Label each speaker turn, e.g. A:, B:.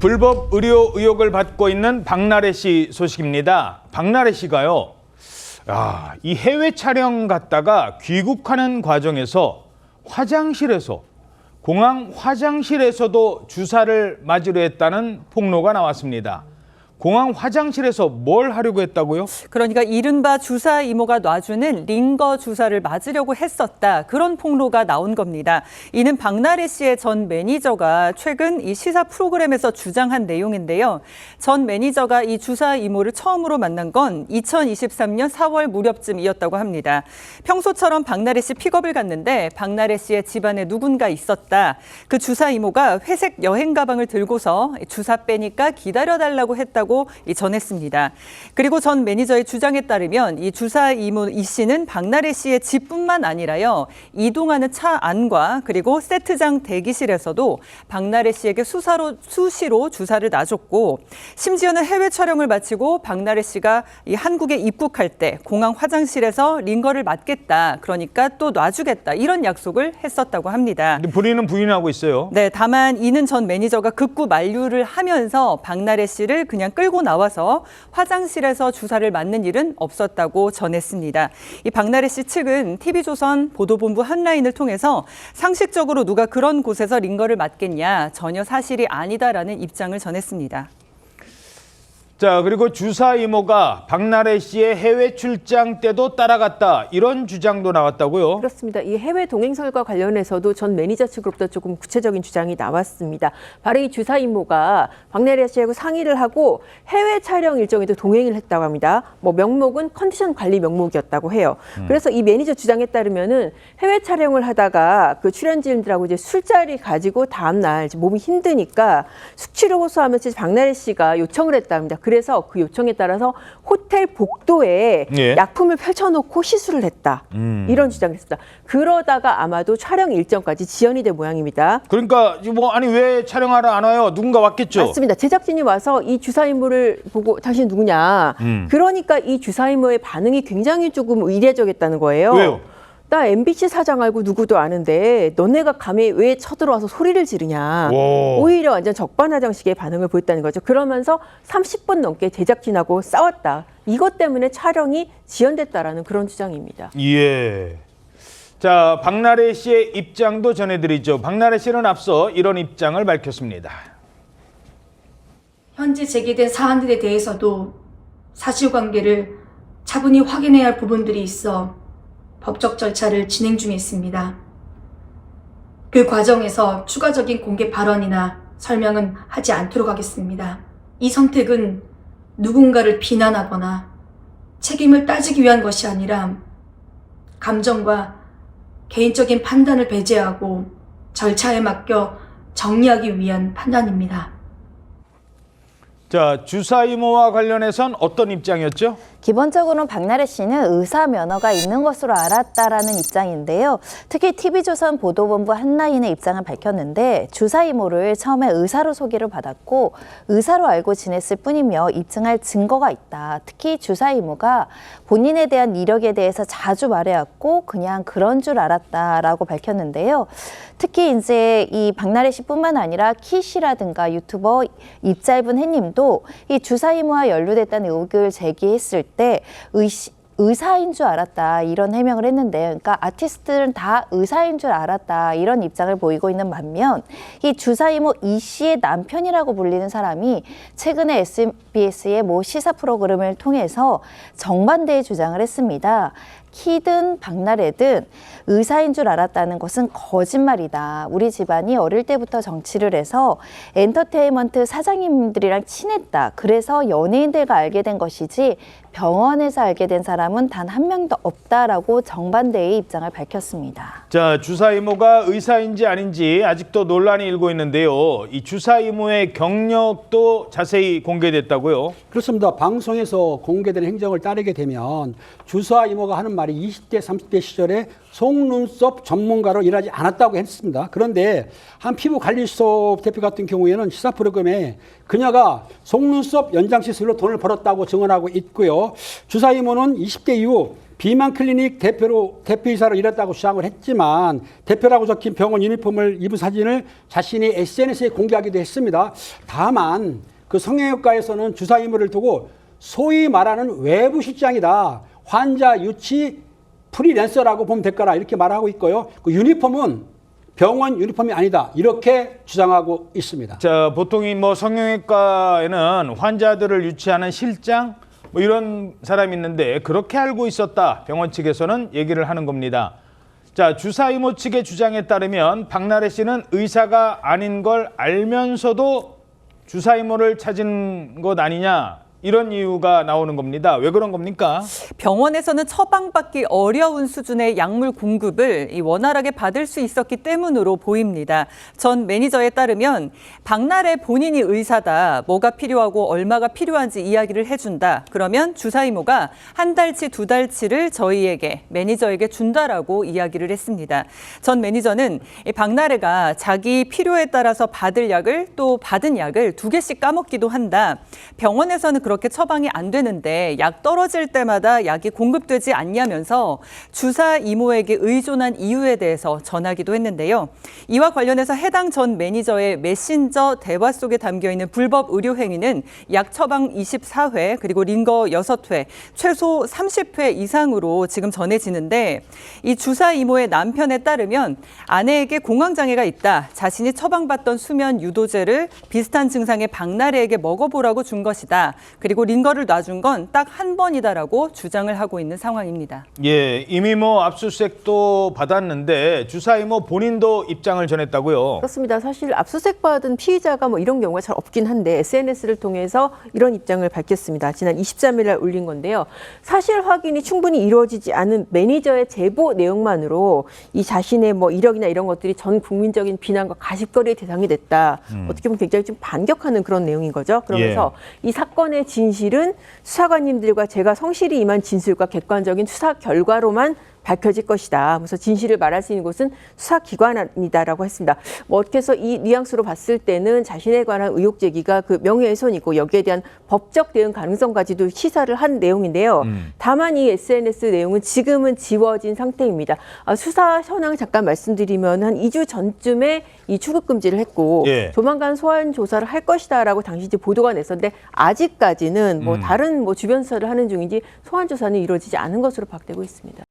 A: 불법 의료 의혹을 받고 있는 박나래 씨 소식입니다. 박나래 씨가요, 이 해외 촬영 갔다가 귀국하는 과정에서 공항 화장실에서도 주사를 맞으려 했다는 폭로가 나왔습니다. 공항 화장실에서 뭘 하려고 했다고요?
B: 그러니까 이른바 주사 이모가 놔주는 링거 주사를 맞으려고 했었다. 그런 폭로가 나온 겁니다. 이는 박나래 씨의 전 매니저가 최근 이 시사 프로그램에서 주장한 내용인데요. 전 매니저가 이 주사 이모를 처음으로 만난 건 2023년 4월 무렵쯤이었다고 합니다. 평소처럼 박나래 씨 픽업을 갔는데 박나래 씨의 집안에 누군가 있었다. 그 주사 이모가 회색 여행 가방을 들고서 주사 빼니까 기다려달라고 했다고 전했습니다. 그리고 전 매니저의 주장에 따르면 이 주사 이모 이 씨는 박나래 씨의 집뿐만 아니라요, 이동하는 차 안과 그리고 세트장 대기실에서도 박나래 씨에게 수시로 주사를 놔줬고, 심지어는 해외 촬영을 마치고 박나래 씨가 이 한국에 입국할 때 공항 화장실에서 링거를 맞겠다, 그러니까 또 놔주겠다, 이런 약속을 했었다고 합니다.
A: 근데 본인은 부인하고 있어요.
B: 네, 다만 이는 전 매니저가 극구 만류를 하면서 박나래 씨를 그냥 끌고 나와서 화장실에서 주사를 맞는 일은 없었다고 전했습니다. 이 박나래 씨 측은 TV조선 보도본부 한라인을 통해서 상식적으로 누가 그런 곳에서 링거를 맞겠냐, 전혀 사실이 아니다라는 입장을 전했습니다.
A: 자, 그리고 주사 이모가 박나래 씨의 해외 출장 때도 따라갔다, 이런 주장도 나왔다고요?
C: 그렇습니다. 이 해외 동행설과 관련해서도 전 매니저 측으로부터 조금 구체적인 주장이 나왔습니다. 바로 이 주사 이모가 박나래 씨하고 상의를 하고 해외 촬영 일정에도 동행을 했다고 합니다. 명목은 컨디션 관리 명목이었다고 해요. 그래서 이 매니저 주장에 따르면은 해외 촬영을 하다가 그 출연진들하고 이제 술자리 가지고 다음날 몸이 힘드니까 숙취를 호소하면서 박나래 씨가 요청을 했다고 합니다. 그래서 그 요청에 따라서 호텔 복도에 약품을 펼쳐놓고 시술을 했다. 이런 주장을 했습니다. 그러다가 아마도 촬영 일정까지 지연이 된 모양입니다.
A: 그러니까 아니 왜 촬영하러 안 와요? 누군가 왔겠죠?
C: 맞습니다. 제작진이 와서 이 주사 이모를 보고 당신 누구냐. 그러니까 이 주사 이모의 반응이 굉장히 조금 의례적이었다는 거예요.
A: 왜요?
C: 나 MBC 사장 알고 누구도 아는데 너네가 감히 왜 쳐들어와서 소리를 지르냐. 오히려 완전 적반하장식의 반응을 보였다는 거죠. 그러면서 30분 넘게 제작진하고 싸웠다. 이것 때문에 촬영이 지연됐다라는 그런 주장입니다.
A: 예. 자, 박나래 씨의 입장도 전해드리죠. 박나래 씨는 앞서 이런 입장을 밝혔습니다.
D: 현재 제기된 사안들에 대해서도 사실관계를 차분히 확인해야 할 부분들이 있어 법적 절차를 진행 중에 있습니다. 그 과정에서 추가적인 공개 발언이나 설명은 하지 않도록 하겠습니다. 이 선택은 누군가를 비난하거나 책임을 따지기 위한 것이 아니라 감정과 개인적인 판단을 배제하고 절차에 맡겨 정리하기 위한 판단입니다.
A: 자, 주사 이모와 관련해선 어떤 입장이었죠?
E: 기본적으로는 박나래 씨는 의사 면허가 있는 것으로 알았다라는 입장인데요. 특히 TV조선 보도본부 한라인의 입장을 밝혔는데, 주사 이모를 처음에 의사로 소개를 받았고 의사로 알고 지냈을 뿐이며 입증할 증거가 있다. 특히 주사 이모가 본인에 대한 이력에 대해서 자주 말해왔고 그냥 그런 줄 알았다라고 밝혔는데요. 특히 이제 이 박나래 씨뿐만 아니라 키씨라든가 유튜버 입짧은 해님도 이 주사 이모와 연루됐다는 의혹을 제기했을 때 의사인 줄 알았다, 이런 해명을 했는데, 그러니까 아티스트들은 다 의사인 줄 알았다, 이런 입장을 보이고 있는 반면, 이 주사 이모 이 씨의 남편이라고 불리는 사람이 최근에 SBS의 모 시사 프로그램을 통해서 정반대의 주장을 했습니다. 키든 박나래든 의사인 줄 알았다는 것은 거짓말이다. 우리 집안이 어릴 때부터 정치를 해서 엔터테인먼트 사장님들이랑 친했다. 그래서 연예인들과 알게 된 것이지 병원에서 알게 된 사람은 단 한 명도 없다라고 정반대의 입장을 밝혔습니다.
A: 자, 주사 이모가 의사인지 아닌지 아직도 논란이 일고 있는데요. 이 주사 이모의 경력도 자세히 공개됐다고요?
F: 그렇습니다. 방송에서 공개된 행적을 따르게 되면 주사 이모가 하는 말이 20대, 30대 시절에 속눈썹 전문가로 일하지 않았다고 했습니다. 그런데 한 피부관리소 대표 같은 경우에는 시사 프로그램에 그녀가 속눈썹 연장 시술로 돈을 벌었다고 증언하고 있고요. 주사 이모는 20대 이후 비만 클리닉 대표이사로 일했다고 주장을 했지만 대표라고 적힌 병원 유니폼을 입은 사진을 자신이 SNS에 공개하기도 했습니다. 다만 그 성형외과에서는 주사 이모를 두고 소위 말하는 외부 실장이다. 환자 유치 프리랜서라고 보면 될 거라 이렇게 말하고 있고요. 그 유니폼은 병원 유니폼이 아니다. 이렇게 주장하고 있습니다.
A: 자, 보통 이 뭐 성형외과에는 환자들을 유치하는 실장 뭐 이런 사람이 있는데 그렇게 알고 있었다. 병원 측에서는 얘기를 하는 겁니다. 자, 주사 이모 측의 주장에 따르면 박나래 씨는 의사가 아닌 걸 알면서도 주사 이모를 찾은 것 아니냐. 이런 이유가 나오는 겁니다. 왜 그런 겁니까?
B: 병원에서는 처방받기 어려운 수준의 약물 공급을 원활하게 받을 수 있었기 때문으로 보입니다. 전 매니저에 따르면 박나래 본인이 의사다. 뭐가 필요하고 얼마가 필요한지 이야기를 해준다. 그러면 주사 이모가 한 달치, 두 달치를 저희에게, 매니저에게 준다라고 이야기를 했습니다. 전 매니저는 박나래가 자기 필요에 따라서 받을 약을 또 받은 약을 2개씩 까먹기도 한다. 병원에서는 그렇게 처방이 안 되는데 약 떨어질 때마다 약이 공급되지 않냐면서 주사 이모에게 의존한 이유에 대해서 전하기도 했는데요. 이와 관련해서 해당 전 매니저의 메신저 대화 속에 담겨있는 불법 의료 행위는 약 처방 24회 그리고 링거 6회, 최소 30회 이상으로 지금 전해지는데 이 주사 이모의 남편에 따르면 아내에게 공황장애가 있다. 자신이 처방받던 수면 유도제를 비슷한 증상의 박나래에게 먹어보라고 준 것이다. 그리고 링거를 놔준 건 딱 한 번이다라고 주장을 하고 있는 상황입니다.
A: 예, 이미 뭐 압수수색도 받았는데 주사 이모 본인도 입장을 전했다고요?
C: 그렇습니다. 사실 압수수색 받은 피의자가 뭐 이런 경우가 잘 없긴 한데 SNS를 통해서 이런 입장을 밝혔습니다. 지난 23일 날 올린 건데요. 사실 확인이 충분히 이루어지지 않은 매니저의 제보 내용만으로 이 자신의 뭐 이력이나 이런 것들이 전 국민적인 비난과 가십거리의 대상이 됐다. 어떻게 보면 굉장히 좀 반격하는 그런 내용인 거죠. 그러면서 이 사건의 진실은 수사관님들과 제가 성실히 임한 진술과 객관적인 수사 결과로만 밝혀질 것이다. 그래서 진실을 말할 수 있는 곳은 수사기관이다라고 했습니다. 뭐 어떻게 해서 이 뉘앙스로 봤을 때는 자신에 관한 의혹 제기가 그 명예훼손이고 여기에 대한 법적 대응 가능성까지도 시사를 한 내용인데요. 다만 이 SNS 내용은 지금은 지워진 상태입니다. 수사 현황 잠깐 말씀드리면 한 2주 전쯤에 이 출국 금지를 했고 조만간 소환 조사를 할 것이다라고 당시 이제 보도가 냈었는데 아직까지는 뭐 다른 뭐 주변 수사를 하는 중인지 소환 조사는 이루어지지 않은 것으로 파악되고 있습니다.